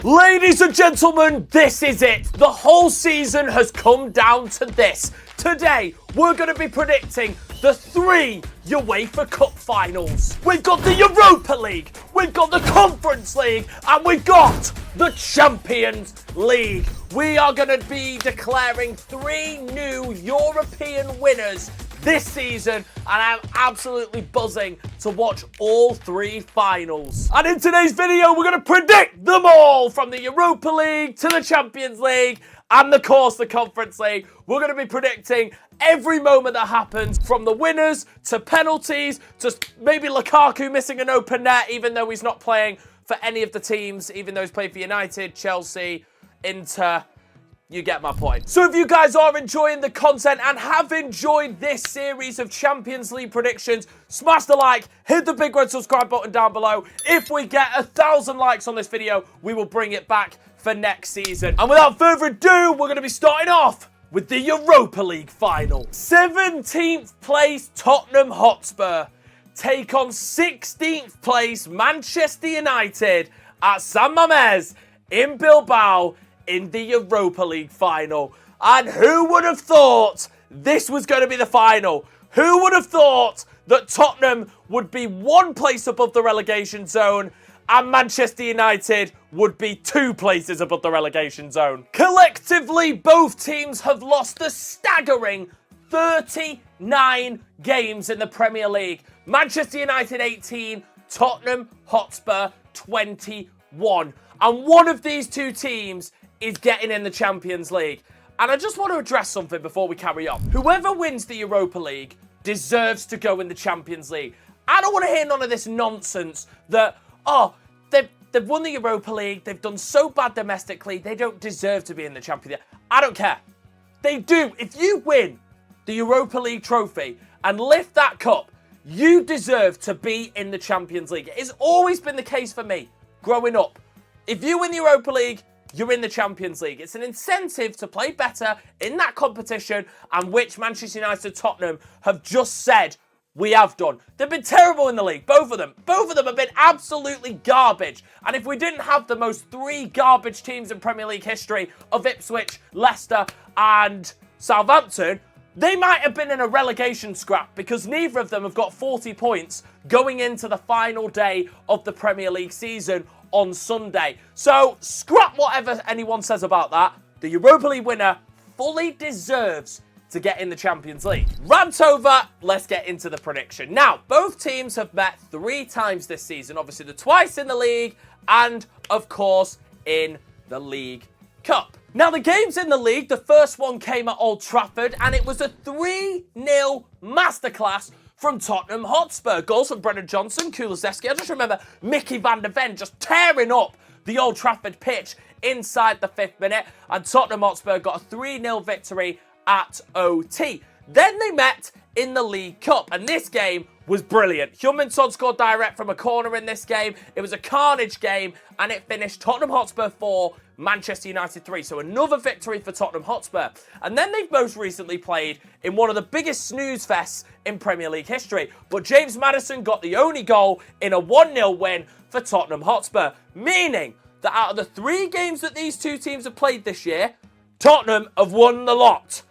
Ladies and gentlemen, this is it. The whole season has come down to this. Today, we're going to be predicting the 3 UEFA Cup finals. We've got the Europa League, we've got the Conference League, and we've got the Champions League. We are going to be declaring 3 new European winners this season, and I'm absolutely buzzing to watch all 3 finals. And in today's video, we're going to predict them all, from the Europa League to the Champions League and, of course, the Conference League. We're going to be predicting every moment that happens, from the winners to penalties to maybe Lukaku missing an open net, even though he's not playing for any of the teams, even though he's played for United, Chelsea, Inter. You get my point. So if you guys are enjoying the content and have enjoyed this series of Champions League predictions, smash the like, hit the big red subscribe button down below. If we get 1,000 likes on this video, we will bring it back for next season. And without further ado, we're going to be starting off with the Europa League final. 17th place Tottenham Hotspur take on 16th place Manchester United at San Mamés in Bilbao in the Europa League final. And who would have thought this was going to be the final? Who would have thought that Tottenham would be 1 place above the relegation zone and Manchester United would be 2 places above the relegation zone? Collectively, both teams have lost a staggering 39 games in the Premier League. Manchester United 18, Tottenham Hotspur 21. And one of these 2 teams is getting in the Champions League. And I just want to address something before we carry on. Whoever wins the Europa League deserves to go in the Champions League. I don't want to hear none of this nonsense that, oh, they've won the Europa League, they've done so bad domestically, they don't deserve to be in the Champions League. I don't care. They do. If you win the Europa League trophy and lift that cup, you deserve to be in the Champions League. It has always been the case for me growing up. If you win the Europa League, you're in the Champions League. It's an incentive to play better in that competition, and which Manchester United and Tottenham have just said we have done. They've been terrible in the league, both of them. Both of them have been absolutely garbage. And if we didn't have the most 3 garbage teams in Premier League history of Ipswich, Leicester and Southampton, they might have been in a relegation scrap, because neither of them have got 40 points going into the final day of the Premier League season on Sunday. So scrap whatever anyone says about that. The Europa League winner fully deserves to get in the Champions League. Rant over, let's get into the prediction. Now, both teams have met 3 times this season. Obviously, the twice in the league and, of course, in the League Cup. Now, the games in the league, the first one came at Old Trafford, and it was a 3-0 masterclass from Tottenham Hotspur. Goals from Brennan Johnson, Kulusevski. I just remember Mickey van der Ven just tearing up the Old Trafford pitch inside the 5th minute, and Tottenham Hotspur got a 3-0 victory at OT. Then they met in the League Cup, and this game was brilliant. Heung-min Son scored direct from a corner in this game. It was a carnage game, and it finished Tottenham Hotspur 4, Manchester United 3. So another victory for Tottenham Hotspur. And then they've most recently played in one of the biggest snooze fests in Premier League history. But James Maddison got the only goal in a 1-0 win for Tottenham Hotspur, meaning that out of the 3 games that these 2 teams have played this year, Tottenham have won the lot.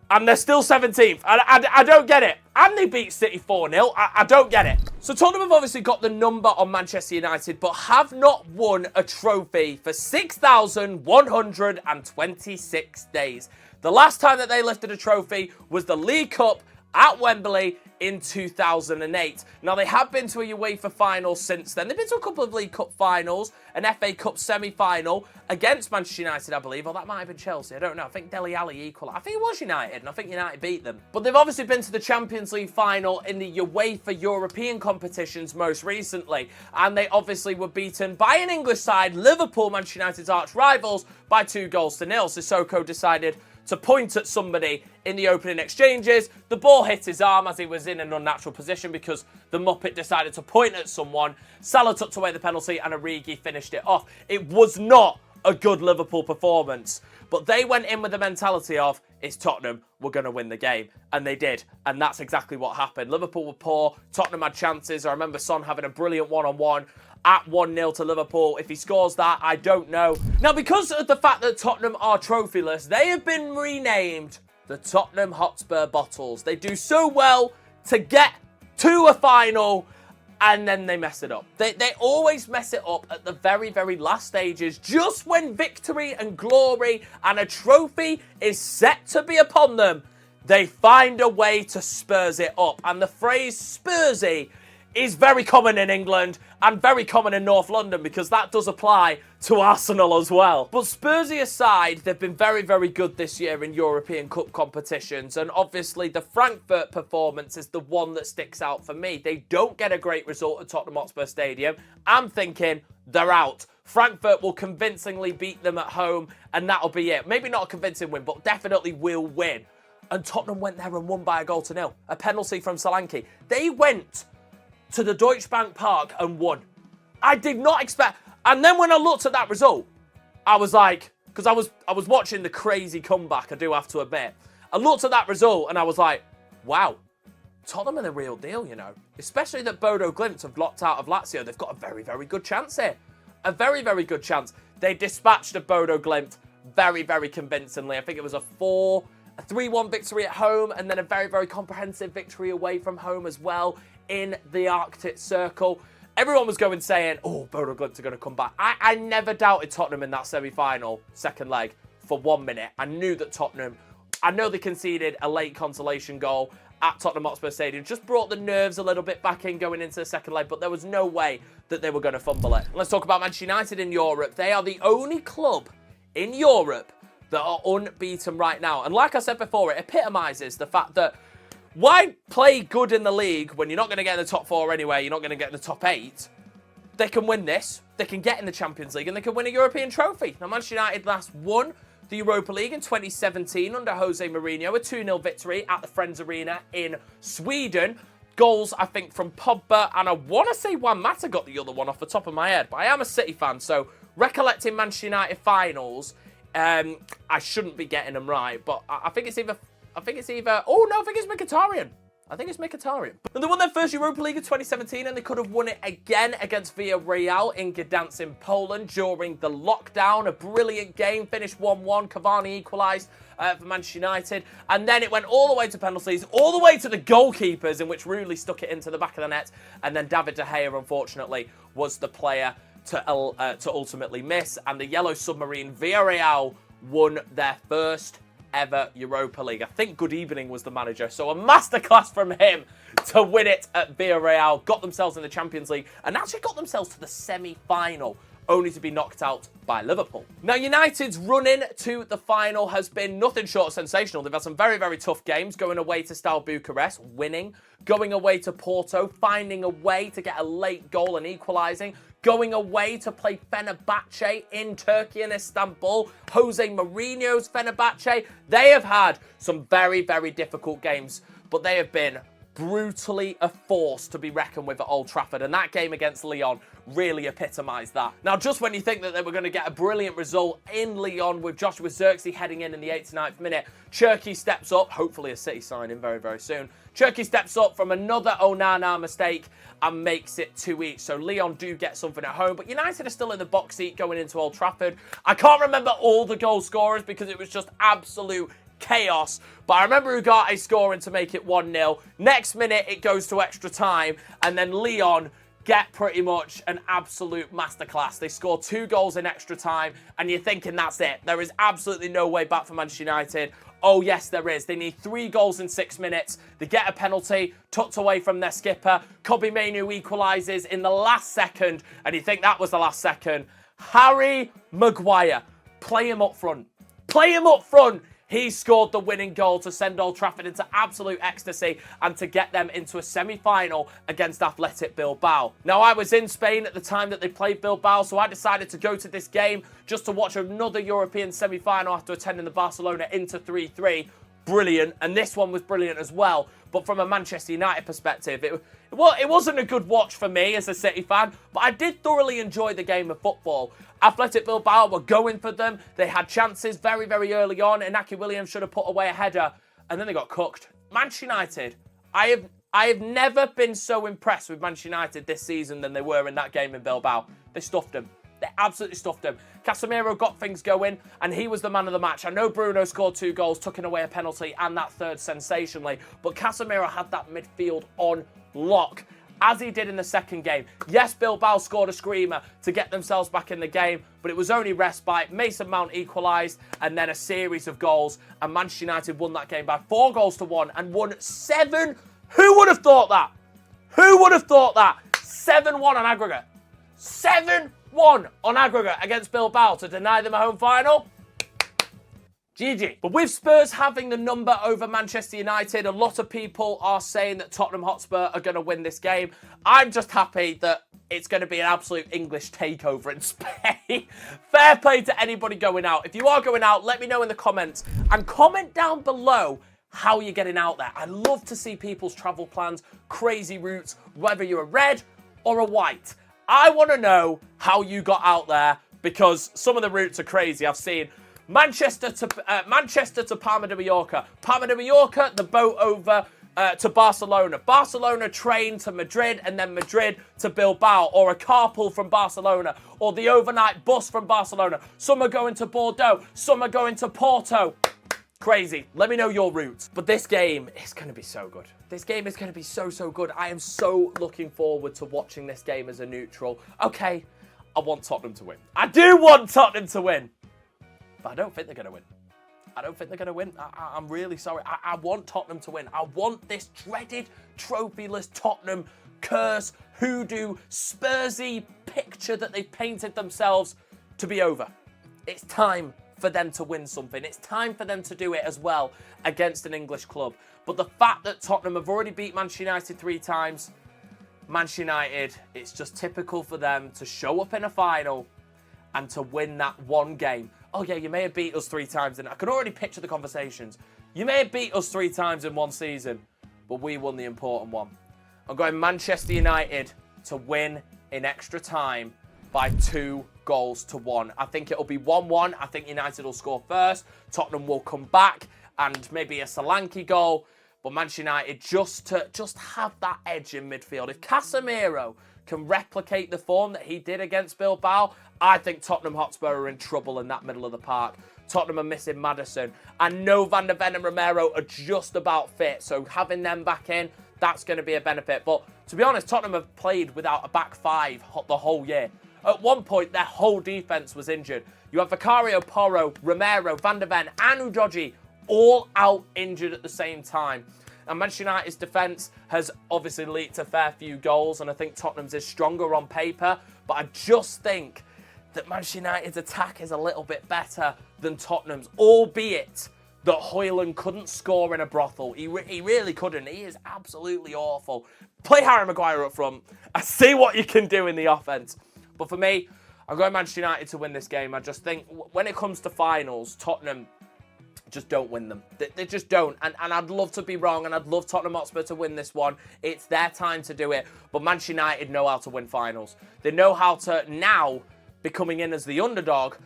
And they're still 17th. I don't get it. And they beat City 4-0. I don't get it. So Tottenham have obviously got the number on Manchester United, but have not won a trophy for 6,126 days. The last time that they lifted a trophy was the League Cup at Wembley in 2008. Now, they have been to a UEFA final since then. They've been to a couple of League Cup finals, an FA Cup semi-final against Manchester United, I believe, or that might have been Chelsea, I don't know. I think Dele Alli equalised. I think it was United, and I think United beat them. But they've obviously been to the Champions League final in the UEFA European competitions most recently, and they obviously were beaten by an English side, Liverpool, Manchester United's arch rivals, by 2-0. Sissoko decided to point at somebody in the opening exchanges. The ball hit his arm as he was in an unnatural position because the Muppet decided to point at someone. Salah tucked away the penalty and Origi finished it off. It was not a good Liverpool performance, but they went in with the mentality of, it's Tottenham, we're going to win the game. And they did. And that's exactly what happened. Liverpool were poor. Tottenham had chances. I remember Son having a brilliant one-on-one. at 1-0 to Liverpool. If he scores that, I don't know. Now, because of the fact that Tottenham are trophyless, they have been renamed the Tottenham Hotspur Bottles. They do so well to get to a final, and then they mess it up. They always mess it up at the very, very last stages, just when victory and glory and a trophy is set to be upon them. They find a way to Spurs it up. And the phrase Spursy is very common in England and very common in North London, because that does apply to Arsenal as well. But Spursy aside, they've been very, very good this year in European Cup competitions. And obviously the Frankfurt performance is the one that sticks out for me. They don't get a great result at Tottenham Hotspur Stadium. I'm thinking they're out. Frankfurt will convincingly beat them at home, and that'll be it. Maybe not a convincing win, but definitely will win. And Tottenham went there and won by a goal to nil. A penalty from Solanke. They went to the Deutsche Bank Park and won. I did not expect... And then when I looked at that result, I was like... Because I was watching the crazy comeback, I do have to admit. I looked at that result and I was like, wow, Tottenham are the real deal, you know. Especially that Bodo Glimt have locked out of Lazio. They've got a very, very good chance here. A very, very good chance. They dispatched a Bodo Glimt very, very convincingly. I think it was a 3-1 victory at home, and then a very, very comprehensive victory away from home as well in the Arctic Circle. Everyone was going saying, oh, Bodo Glimt are going to come back. I never doubted Tottenham in that semi-final, second leg, for 1 minute. I knew that Tottenham, I know they conceded a late consolation goal at Tottenham Hotspur Stadium. Just brought the nerves a little bit back in going into the second leg, but there was no way that they were going to fumble it. Let's talk about Manchester United in Europe. They are the only club in Europe that are unbeaten right now. And like I said before, it epitomises the fact that why play good in the league when you're not going to get in the top 4 anyway, you're not going to get in the top 8. They can win this, they can get in the Champions League, and they can win a European trophy. Now, Manchester United last won the Europa League in 2017 under Jose Mourinho, a 2-0 victory at the Friends Arena in Sweden. Goals, I think, from Pogba, and I want to say Juan Mata got the other one off the top of my head, but I am a City fan, so recollecting Manchester United finals, I shouldn't be getting them right, but I think it's either... Oh, no, I think it's Mkhitaryan. And they won their first Europa League in 2017, and they could have won it again against Villarreal in Gdansk in Poland during the lockdown. A brilliant game, finished 1-1. Cavani equalised for Manchester United. And then it went all the way to penalties, all the way to the goalkeepers, in which Rooney stuck it into the back of the net. And then David De Gea, unfortunately, was the player to ultimately miss. And the Yellow Submarine, Villarreal, won their first ever Europa League. I think Good Evening was the manager, so a masterclass from him to win it at Villarreal, got themselves in the Champions League, and actually got themselves to the semi-final, only to be knocked out by Liverpool. Now, United's run-in to the final has been nothing short of sensational. They've had some very, very tough games, going away to Steaua Bucharest, winning, going away to Porto, finding a way to get a late goal and equalising, going away to play Fenerbahce in Turkey and Istanbul, Jose Mourinho's Fenerbahce. They have had some very, very difficult games, but they have been brutally a force to be reckoned with at Old Trafford, and that game against Lyon really epitomised that. Now, just when you think that they were going to get a brilliant result in Lyon with Joshua Zirkzee heading in the 89th minute, Cherki steps up, hopefully a City signing very, very soon. Cherki steps up from another Onana mistake and makes it 2 each. So Lyon do get something at home, but United are still in the box seat going into Old Trafford. I can't remember all the goal scorers because it was just absolute chaos, but I remember Ugarte scoring to make it 1-0. Next minute, it goes to extra time, and then Lyon get pretty much an absolute masterclass. They score 2 goals in extra time, and you're thinking that's it. There is absolutely no way back for Manchester United. Oh, yes, there is. They need 3 goals in 6 minutes. They get a penalty, tucked away from their skipper. Kobbie Mainoo equalises in the last second, and you think that was the last second. Harry Maguire, play him up front. Play him up front. He scored the winning goal to send Old Trafford into absolute ecstasy and to get them into a semi-final against Athletic Bilbao. Now, I was in Spain at the time that they played Bilbao, so I decided to go to this game just to watch another European semi-final after attending the Barcelona Inter 3-3. Brilliant, and this one was brilliant as well. But from a Manchester United perspective, it wasn't a good watch for me as a City fan, but I did thoroughly enjoy the game of football. Athletic Bilbao were going for them. They had chances very, very early on. Inaki Williams should have put away a header, and then they got cooked. Manchester United, I I have never been so impressed with Manchester United this season than they were in that game in Bilbao. They stuffed them. They absolutely stuffed him. Casemiro got things going, and he was the man of the match. I know Bruno scored 2 goals, tucking away a penalty, and that third sensationally, but Casemiro had that midfield on lock, as he did in the second game. Yes, Bilbao scored a screamer to get themselves back in the game, but it was only respite. Mason Mount equalised, and then a series of goals, and Manchester United won that game by 4 goals to 1 and won 7. Who would have thought that? Who would have thought that? 7-1 on aggregate. 7-1 on aggregate against Bilbao to deny them a home final. GG. But with Spurs having the number over Manchester United, a lot of people are saying that Tottenham Hotspur are going to win this game. I'm just happy that it's going to be an absolute English takeover in Spain. Fair play to anybody going out. If you are going out, let me know in the comments. And comment down below how you're getting out there. I love to see people's travel plans, crazy routes, whether you're a red or a white. I want to know how you got out there, because some of the routes are crazy. I've seen Manchester to Palma de Mallorca. Palma de Mallorca, the boat over to Barcelona. Barcelona train to Madrid, and then Madrid to Bilbao, or a carpool from Barcelona, or the overnight bus from Barcelona. Some are going to Bordeaux, some are going to Porto. Crazy. Let me know your route. But this game is going to be so good. This game is going to be so good. I am so looking forward to watching this game as a neutral. Okay, I want Tottenham to win. I do want Tottenham to win. But I don't think they're going to win. I don't think they're going to win. I'm really sorry. I want Tottenham to win. I want this dreaded trophyless Tottenham curse, hoodoo, Spursy picture that they've painted themselves to be over. It's time for them to win something. It's time for them to do it as well against an English club. But the fact that Tottenham have already beat Manchester United 3 times, Manchester United, it's just typical for them to show up in a final and to win that one game. Oh yeah, you may have beat us 3 times, and I can already picture the conversations. You may have beat us 3 times in one season, but we won the important one. I'm going Manchester United to win in extra time by 2 goals to 1. I think it'll be 1-1. I think United will score first. Tottenham will come back and maybe a Solanke goal. But Manchester United just have that edge in midfield. If Casemiro can replicate the form that he did against Bilbao, I think Tottenham Hotspur are in trouble in that middle of the park. Tottenham are missing Maddison. I know Van der Ven and Romero are just about fit, so having them back in, that's going to be a benefit. But to be honest, Tottenham have played without a back 5 the whole year. At one point, their whole defence was injured. You have Vicario, Porro, Romero, Van der Ven, and Udogie all out injured at the same time. And Manchester United's defence has obviously leaked a fair few goals, and I think Tottenham's is stronger on paper, but I just think that Manchester United's attack is a little bit better than Tottenham's, albeit that Højlund couldn't score in a brothel. He really couldn't. He is absolutely awful. Play Harry Maguire up front. I see what you can do in the offence. But for me, I'm going Manchester United to win this game. I just think when it comes to finals, Tottenham just don't win them. They just don't. And I'd love to be wrong, and I'd love Tottenham Hotspur to win this one. It's their time to do it. But Manchester United know how to win finals. They know how to now be coming in as the underdog.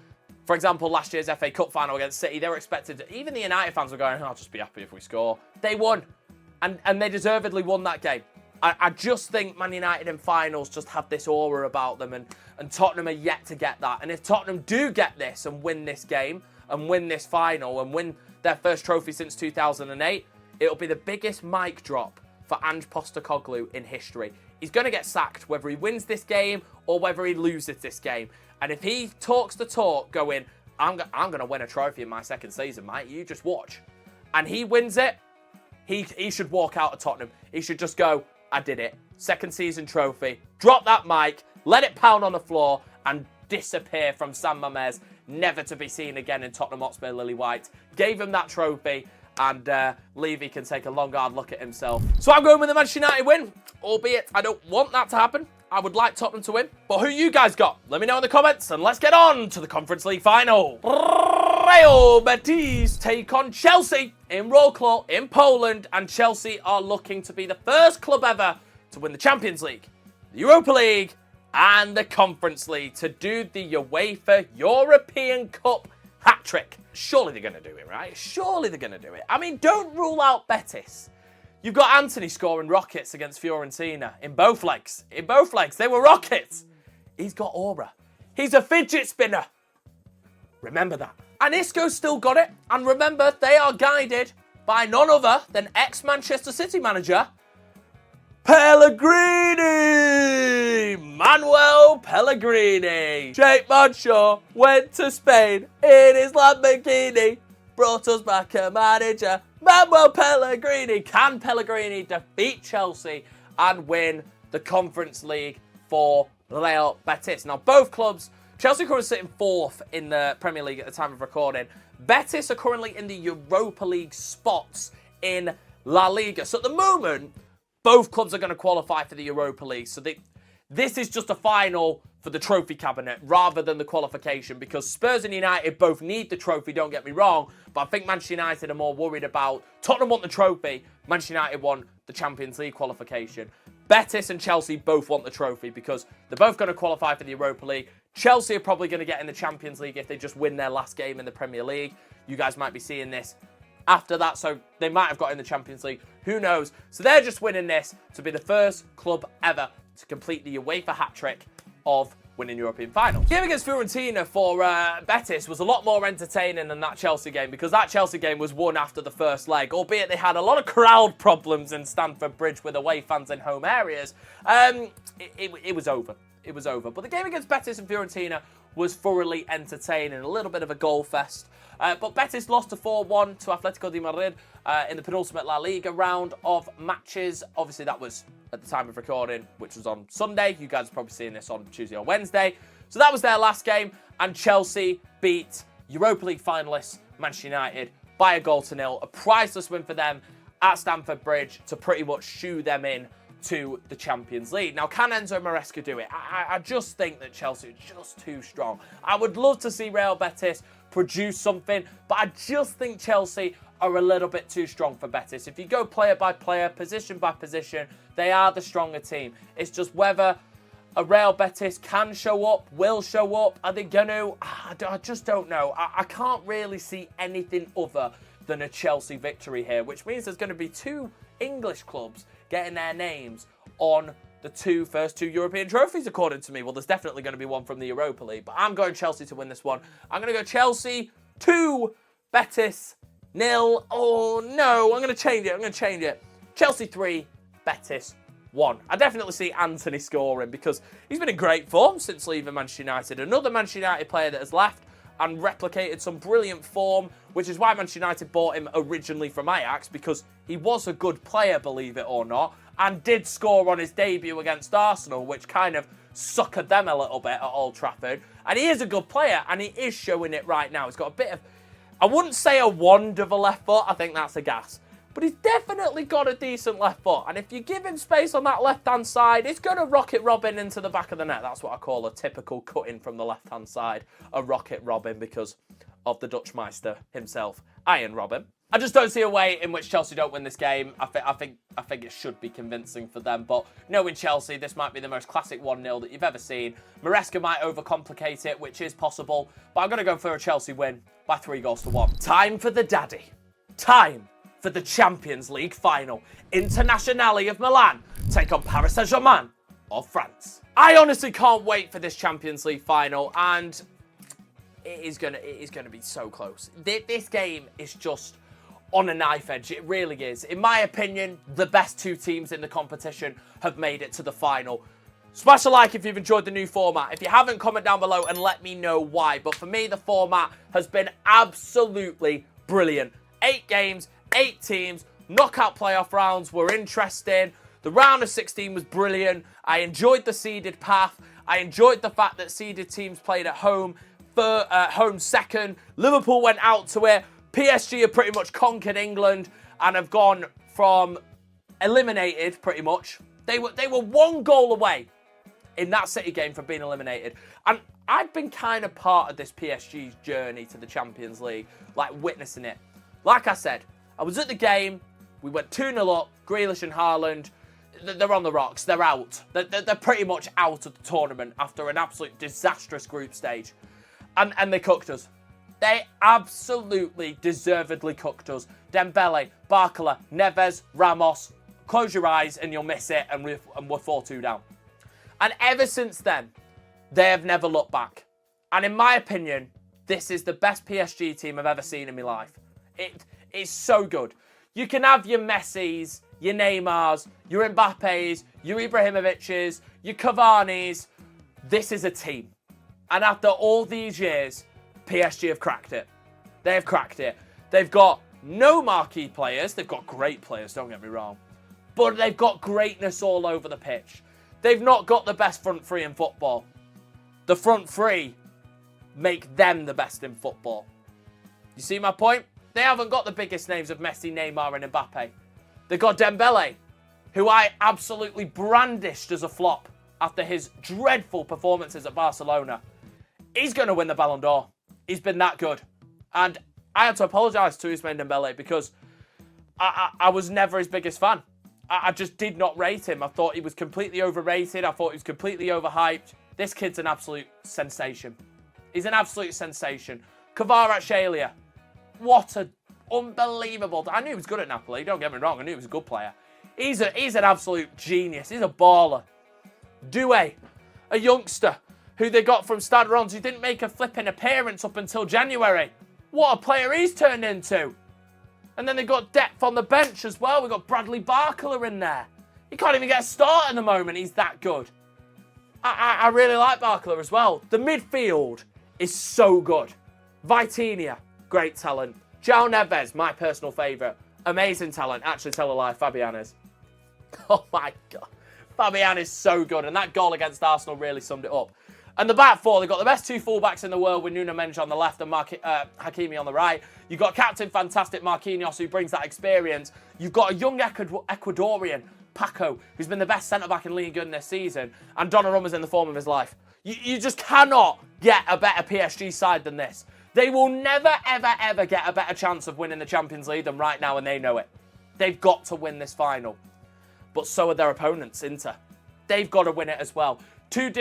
For example, last year's FA Cup final against City, they were expected to, even the United fans were going, I'll just be happy if we score. They won. And they deservedly won that game. I just think Man United in finals just have this aura about them, and Tottenham are yet to get that. And if Tottenham do get this and win this game and win this final and win their first trophy since 2008, it'll be the biggest mic drop for Ange Postecoglou in history. He's going to get sacked whether he wins this game or whether he loses this game. And if he talks the talk going, I'm going to win a trophy in my second season, mate, you just watch, and he wins it, he should walk out of Tottenham. He should just go, I did it. Second season trophy. Drop that mic, let it pound on the floor, and disappear from San Mamés, never to be seen again in Tottenham Hotspur Lily White. Gave him that trophy, and Levy can take a long, hard look at himself. So I'm going with the Manchester United win, albeit I don't want that to happen. I would like Tottenham to win. But who you guys got? Let me know in the comments, and let's get on to the Conference League final. Real Betis take on Chelsea in Wrocław in Poland, and Chelsea are looking to be the first club ever to win the Champions League, the Europa League, and the Conference League, to do the UEFA European Cup hat-trick. Surely they're going to do it, right? Surely they're going to do it. I mean, don't rule out Betis. You've got Anthony scoring rockets against Fiorentina in both legs. In both legs, they were rockets. He's got aura. He's a fidget spinner. Remember that. And Isco's still got it. And remember, they are guided by none other than ex-Manchester City manager, Pellegrini! Manuel Pellegrini. Jake Manshaw went to Spain in his Lamborghini. Brought us back a manager, Manuel Pellegrini. Can Pellegrini defeat Chelsea and win the Conference League for Real Betis? Now, both clubs, Chelsea are currently sitting 4th in the Premier League at the time of recording. Betis are currently in the Europa League spots in La Liga. So at the moment, both clubs are going to qualify for the Europa League. So this is just a final for the trophy cabinet rather than the qualification, because Spurs and United both need the trophy, don't get me wrong, but I think Manchester United are more worried about Tottenham want the trophy, Manchester United want the Champions League qualification. Betis and Chelsea both want the trophy because they're both going to qualify for the Europa League. Chelsea are probably going to get in the Champions League if they just win their last game in the Premier League. You guys might be seeing this after that, so they might have got in the Champions League. Who knows? So they're just winning this to be the first club ever to complete the UEFA hat-trick of winning European finals. The game against Fiorentina for Betis was a lot more entertaining than that Chelsea game, because that Chelsea game was won after the first leg, albeit they had a lot of crowd problems in Stamford Bridge with away fans in home areas. It was over. It was over. But the game against Betis and Fiorentina was thoroughly entertaining, a little bit of a goal fest. But Betis lost to 4-1 to Atletico de Madrid in the penultimate La Liga round of matches. Obviously, that was at the time of recording, which was on Sunday. You guys are probably seeing this on Tuesday or Wednesday. So that was their last game, and Chelsea beat Europa League finalists Manchester United by a 0-0. A priceless win for them at Stamford Bridge to pretty much shoo them in to the Champions League. Now, can Enzo Maresca do it? I just think that Chelsea are just too strong. I would love to see Real Betis produce something, but I just think Chelsea are a little bit too strong for Betis. If you go player by player, position by position, they are the stronger team. It's just whether a Real Betis can show up, will show up, are they going to? I just don't know. I can't really see anything other than a Chelsea victory here, which means there's going to be two English clubs getting their names on the first two European trophies, according to me. Well, there's definitely going to be one from the Europa League, but I'm going Chelsea to win this one. I'm going to go Chelsea 2, Betis 0. Oh, no, I'm going to change it. Chelsea 3, Betis 1. I definitely see Anthony scoring because he's been in great form since leaving Manchester United. Another Manchester United player that has left and replicated some brilliant form, which is why Manchester United bought him originally from Ajax, because he was a good player, believe it or not, and did score on his debut against Arsenal, which kind of suckered them a little bit at Old Trafford. And he is a good player, and he is showing it right now. He's got a bit of, I wouldn't say a wand of a left foot, I think that's a gas, but he's definitely got a decent left foot. And if you give him space on that left-hand side, it's going to rocket Robin into the back of the net. That's what I call a typical cut-in from the left-hand side, a rocket Robin, because of the Dutch Meister himself, Iron Robin. I just don't see a way in which Chelsea don't win this game. I think it should be convincing for them. But knowing Chelsea, this might be the most classic 1-0 that you've ever seen. Maresca might overcomplicate it, which is possible. But I'm going to go for a Chelsea win by 3-1. Time for the daddy. Time for the Champions League final. Internazionale of Milan take on Paris Saint-Germain of France. I honestly can't wait for this Champions League final, and it is going to be so close. This game is just on a knife edge. It really is. In my opinion, the best two teams in the competition have made it to the final. Smash a like if you've enjoyed the new format. If you haven't, comment down below and let me know why. But for me, the format has been absolutely brilliant. 8 games, 8 teams, knockout playoff rounds were interesting. The round of 16 was brilliant. I enjoyed the seeded path. I enjoyed the fact that seeded teams played at home for home second. Liverpool went out to it. PSG have pretty much conquered England and have gone from eliminated pretty much. They were 1 goal away in that City game from being eliminated. And I've been kind of part of this PSG's journey to the Champions League, like witnessing it. Like I said, I was at the game. We went 2-0 up. Grealish and Haaland, they're on the rocks. They're out. They're pretty much out of the tournament after an absolute disastrous group stage. And they cooked us. They absolutely deservedly cooked us. Dembele, Barcola, Neves, Ramos. Close your eyes and you'll miss it, and we're 4-2 down. And ever since then, they have never looked back. And in my opinion, this is the best PSG team I've ever seen in my life. It is so good. You can have your Messis, your Neymars, your Mbappes, your Ibrahimovic's, your Cavani's. This is a team. And after all these years, PSG have cracked it. They have cracked it. They've got no marquee players. They've got great players, don't get me wrong. But they've got greatness all over the pitch. They've not got the best front three in football. The front three make them the best in football. You see my point? They haven't got the biggest names of Messi, Neymar and Mbappe. They've got Dembele, who I absolutely brandished as a flop after his dreadful performances at Barcelona. He's going to win the Ballon d'Or. He's been that good. And I had to apologise to Ousmane Dembele because I was never his biggest fan. I just did not rate him. I thought he was completely overrated. I thought he was completely overhyped. This kid's an absolute sensation. He's an absolute sensation. Kvaratskhelia. What an unbelievable... I knew he was good at Napoli. Don't get me wrong. I knew he was a good player. He's an absolute genius. He's a baller. Doué, a youngster who they got from Stade Reims who didn't make a flipping appearance up until January. What a player he's turned into. And then they've got depth on the bench as well. We've got Bradley Barcola in there. He can't even get a start at the moment. He's that good. I really like Barcola as well. The midfield is so good. Vitinha, great talent. João Neves, my personal favourite. Amazing talent. Actually, tell a lie, Fabian is. Oh my God. Fabian is so good. And that goal against Arsenal really summed it up. And the back four, they've got the best two fullbacks in the world with Nuno Mendes on the left and Hakimi on the right. You've got Captain Fantastic Marquinhos, who brings that experience. You've got a young Ecuadorian, Paco, who's been the best centre-back in Ligue 1 this season. And Donnarumma's in the form of his life. You just cannot get a better PSG side than this. They will never, ever, ever get a better chance of winning the Champions League than right now, and they know it. They've got to win this final. But so are their opponents, Inter. They've got to win it as well. 2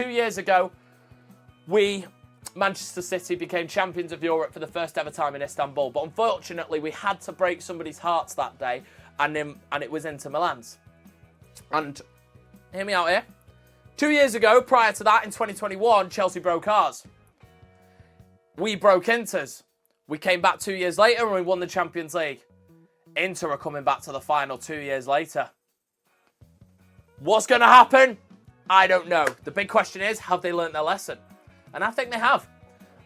years ago, Manchester City, became champions of Europe for the first ever time in Istanbul. But unfortunately, we had to break somebody's hearts that day, and it was Inter Milan's. And hear me out here. 2 years ago, prior to that, in 2021, Chelsea broke ours. We broke Inter's. We came back 2 years later and we won the Champions League. Inter are coming back to the final 2 years later. What's going to happen? I don't know. The big question is, have they learnt their lesson? And I think they have.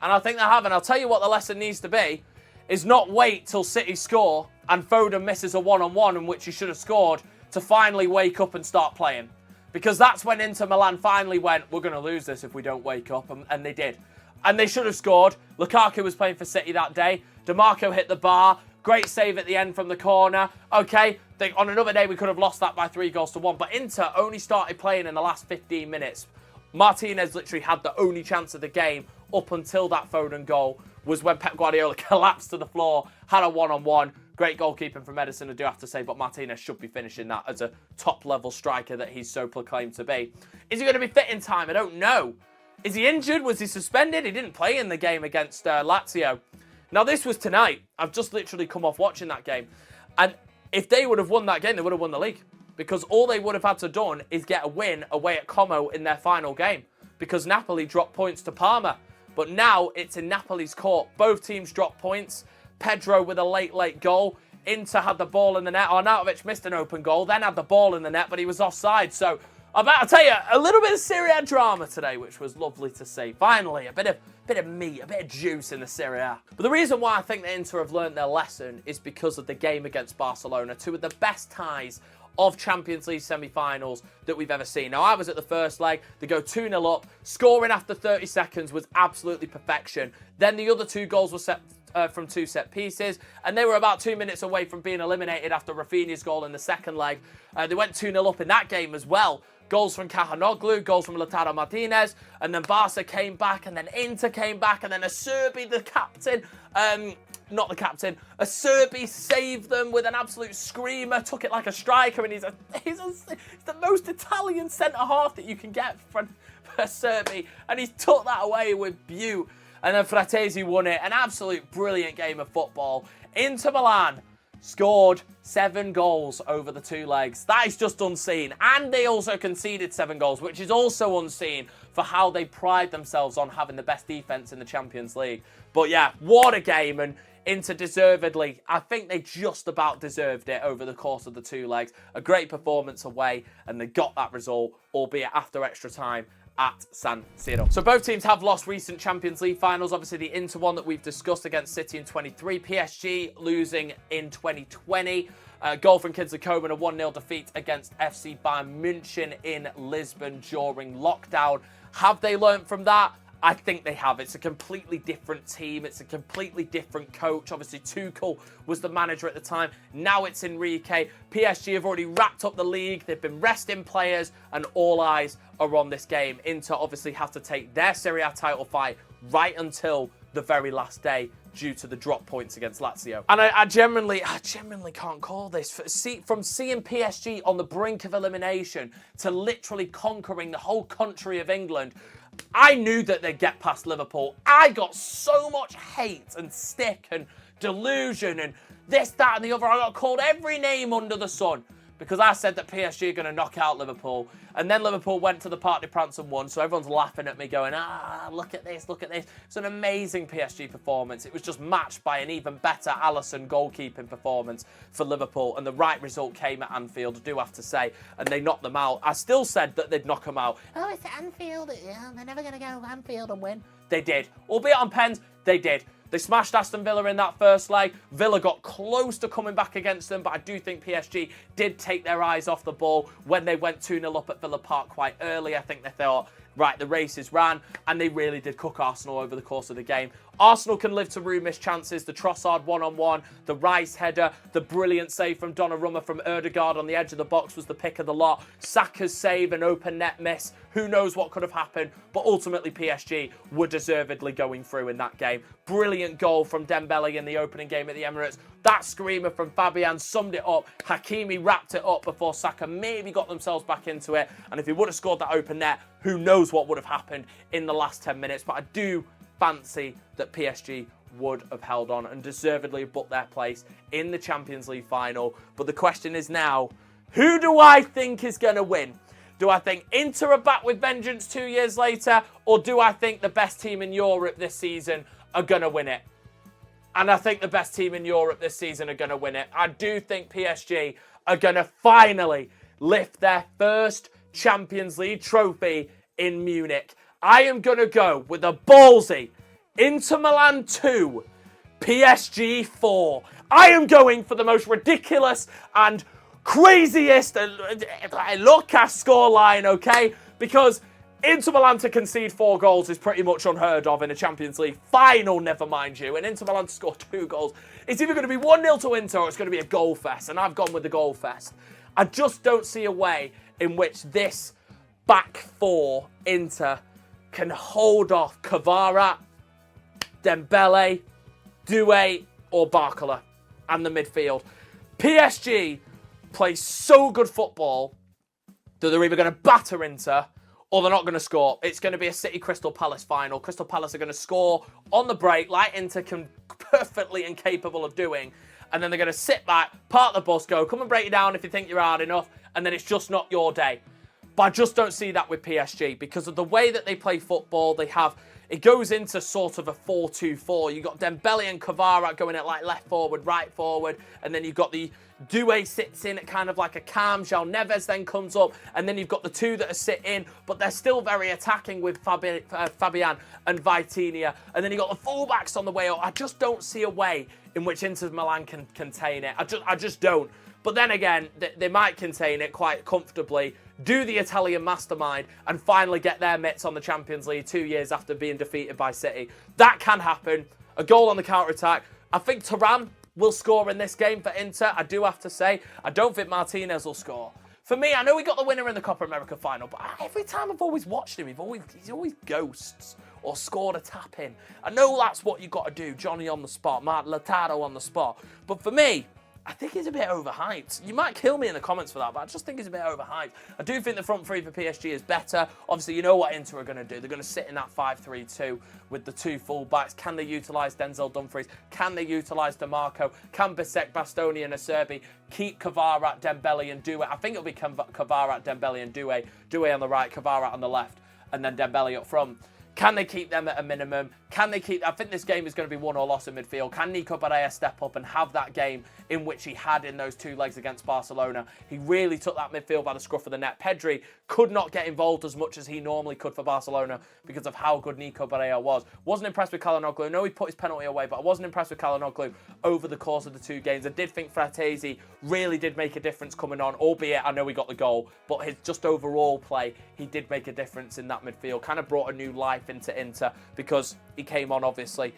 And I'll tell you what the lesson needs to be, is not wait till City score and Foden misses a one-on-one in which he should have scored to finally wake up and start playing. Because that's when Inter Milan finally went, we're going to lose this if we don't wake up. And they did. And they should have scored. Lukaku was playing for City that day. DeMarco hit the bar. Great save at the end from the corner. Okay, on another day we could have lost that by 3-1. But Inter only started playing in the last 15 minutes. Martinez literally had the only chance of the game up until that Foden goal was when Pep Guardiola collapsed to the floor, had a one-on-one. Great goalkeeping from Edison, I do have to say, but Martinez should be finishing that as a top-level striker that he's so proclaimed to be. Is he going to be fit in time? I don't know. Is he injured? Was he suspended? He didn't play in the game against Lazio. Now, this was tonight. I've just literally come off watching that game. And if they would have won that game, they would have won the league. Because all they would have had to done is get a win away at Como in their final game. Because Napoli dropped points to Parma. But now it's in Napoli's court. Both teams dropped points. Pedro with a late goal. Inter had the ball in the net. Arnautovic missed an open goal, then had the ball in the net, but he was offside. So I'm about to tell you, a little bit of Serie A drama today, which was lovely to see. Finally, a bit of meat, a bit of juice in the Serie A. But the reason why I think the Inter have learnt their lesson is because of the game against Barcelona, two of the best ties of Champions League semi-finals that we've ever seen. Now, I was at the first leg. They go 2-0 up. Scoring after 30 seconds was absolutely perfection. Then the other two goals were set from 2 set pieces, and they were about 2 minutes away from being eliminated after Rafinha's goal in the second leg. They went 2-0 up in that game as well. Goals from Cahanoglu, goals from Lautaro Martinez, and then Barca came back, and then Inter came back, and then Acerbi, the captain, Acerbi saved them with an absolute screamer, took it like a striker, and he's the most Italian centre-half that you can get for Acerbi, and he took that away with beauty. And then Fratesi won it. An absolute brilliant game of football. Inter Milan scored 7 goals over the 2 legs. That is just unseen. And they also conceded 7 goals, which is also unseen for how they pride themselves on having the best defence in the Champions League. But yeah, what a game. And Inter deservedly, I think they just about deserved it over the course of the 2 legs. A great performance away, and they got that result, albeit after extra time, at San Siro. So both teams have lost recent Champions League finals. Obviously, the Inter one that we've discussed against City in 23. PSG losing in 2020. Goal from Kingsley Coman, a 1-0 defeat against FC Bayern München in Lisbon during lockdown. Have they learnt from that? I think they have. It's a completely different team. It's a completely different coach. Obviously, Tuchel was the manager at the time. Now it's Enrique. PSG have already wrapped up the league. They've been resting players, and all eyes are on this game. Inter obviously have to take their Serie A title fight right until the very last day due to the drop points against Lazio. And I genuinely can't call this. From seeing PSG on the brink of elimination to literally conquering the whole country of England, I knew that they'd get past Liverpool. I got so much hate and stick and delusion and this, that and the other. I got called every name under the sun because I said that PSG are going to knock out Liverpool. And then Liverpool went to the Parc des Princes and won, so everyone's laughing at me going, look at this, look at this. It's an amazing PSG performance. It was just matched by an even better Alisson goalkeeping performance for Liverpool, and the right result came at Anfield, I do have to say, and they knocked them out. I still said that they'd knock them out. Oh, it's Anfield, yeah, they're never going to go Anfield and win. They did. Albeit on pens, they did. They smashed Aston Villa in that first leg. Villa got close to coming back against them, but I do think PSG did take their eyes off the ball when they went 2-0 up at Villa Park quite early. I think they thought, right, the race is ran, and they really did cook Arsenal over the course of the game. Arsenal can live to rue missed chances. The Trossard one-on-one, the Rice header, the brilliant save from Donnarumma from Ødegaard on the edge of the box was the pick of the lot. Saka's save, an open net miss. Who knows what could have happened, but ultimately PSG were deservedly going through in that game. Brilliant goal from Dembele in the opening game at the Emirates. That screamer from Fabian summed it up. Hakimi wrapped it up before Saka maybe got themselves back into it. And if he would have scored that open net, who knows what would have happened in the last 10 minutes. But I do fancy that PSG would have held on and deservedly have booked their place in the Champions League final. But the question is now, who do I think is going to win? Do I think Inter are back with vengeance 2 years later? Or do I think the best team in Europe this season are going to win it? And I think the best team in Europe this season are going to win it. I do think PSG are going to finally lift their first Champions League trophy in Munich. I am going to go with a ballsy Inter Milan 2, PSG 4. I am going for the most ridiculous and craziest look-ass scoreline, okay? Because Inter Milan to concede 4 goals is pretty much unheard of in a Champions League final, never mind you. And Inter Milan to score 2 goals. It's either going to be 1-0 to Inter or it's going to be a goal fest. And I've gone with the goal fest. I just don't see a way in which this back 4 Inter can hold off Kvara, Dembele, Doué or Barcola and the midfield. PSG play so good football that they're either going to batter Inter or they're not going to score. It's going to be a City Crystal Palace final. Crystal Palace are going to score on the break like Inter can perfectly incapable of doing. And then they're going to sit back, park the bus, go, come and break it down if you think you're hard enough. And then it's just not your day. But I just don't see that with PSG because of the way that they play football. It goes into sort of a 4-2-4. You've got Dembele and Kvara going at like left forward, right forward. And then you've got the Doué sits in at kind of like a calm. João Neves then comes up. And then you've got the 2 that are sit in. But they're still very attacking with Fabian and Vitinha. And then you've got the fullbacks on the way up. I just don't see a way in which Inter Milan can contain it. I just don't. But then again, they might contain it quite comfortably, do the Italian mastermind, and finally get their mitts on the Champions League 2 years after being defeated by City. That can happen. A goal on the counter-attack. I think Thuram will score in this game for Inter, I do have to say. I don't think Martinez will score. For me, I know we got the winner in the Copa America final, but every time I've always watched him, he's always ghosts or scored a tap-in. I know that's what you got to do, Johnny on the spot, Mark Lautaro on the spot. But for me, I think he's a bit overhyped. You might kill me in the comments for that, but I just think he's a bit overhyped. I do think the front three for PSG is better. Obviously, you know what Inter are going to do. They're going to sit in that 5-3-2 with the two full-backs. Can they utilise Denzel Dumfries? Can they utilise DeMarco? Can Bisek, Bastoni and Acerbi keep Kvara, Dembele and Doué? I think it'll be Kvara, Dembele and Doué. Doué on the right, Kvara on the left, and then Dembele up front. Can they keep them at a minimum? Can they keep... I think this game is going to be won or lost in midfield. Can Nico Barella step up and have that game in which he had in those 2 legs against Barcelona? He really took that midfield by the scruff of the neck. Pedri could not get involved as much as he normally could for Barcelona because of how good Nico Barella was. Wasn't impressed with Calhanoglu. I know he put his penalty away, but I wasn't impressed with Calhanoglu over the course of the 2 games. I did think Fratesi really did make a difference coming on, albeit I know he got the goal, but his just overall play, he did make a difference in that midfield. Kind of brought a new life into Inter because he came on, obviously,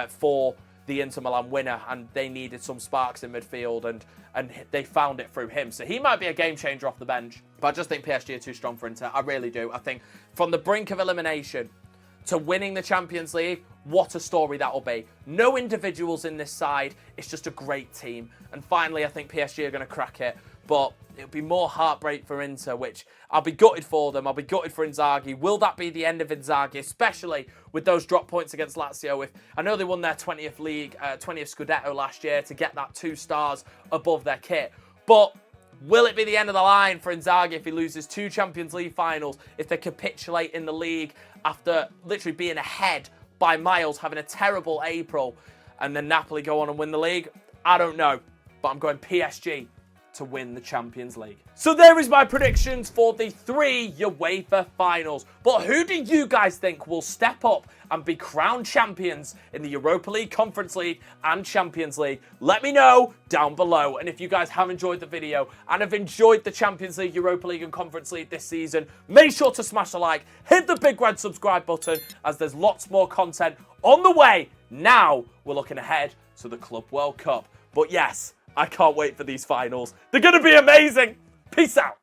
for the Inter Milan winner, and they needed some sparks in midfield, and they found it through him. So he might be a game changer off the bench, but I just think PSG are too strong for Inter. I really do. I think from the brink of elimination to winning the Champions League, what a story that'll be. No individuals in this side. It's just a great team. And finally, I think PSG are going to crack it, but it'll be more heartbreak for Inter, which I'll be gutted for them. I'll be gutted for Inzaghi. Will that be the end of Inzaghi, especially with those drop points against Lazio? I know they won their 20th Scudetto last year to get that 2 stars above their kit, but will it be the end of the line for Inzaghi if he loses 2 Champions League finals, if they capitulate in the league after literally being ahead by miles, having a terrible April, and then Napoli go on and win the league? I don't know, but I'm going PSG to win the Champions League. So there is my predictions for the 3 UEFA finals. But who do you guys think will step up and be crowned champions in the Europa League, Conference League and Champions League? Let me know down below. And if you guys have enjoyed the video and have enjoyed the Champions League, Europa League and Conference League this season, make sure to smash the like, hit the big red subscribe button, as there's lots more content on the way. Now we're looking ahead to the Club World Cup. But yes, I can't wait for these finals. They're going to be amazing. Peace out.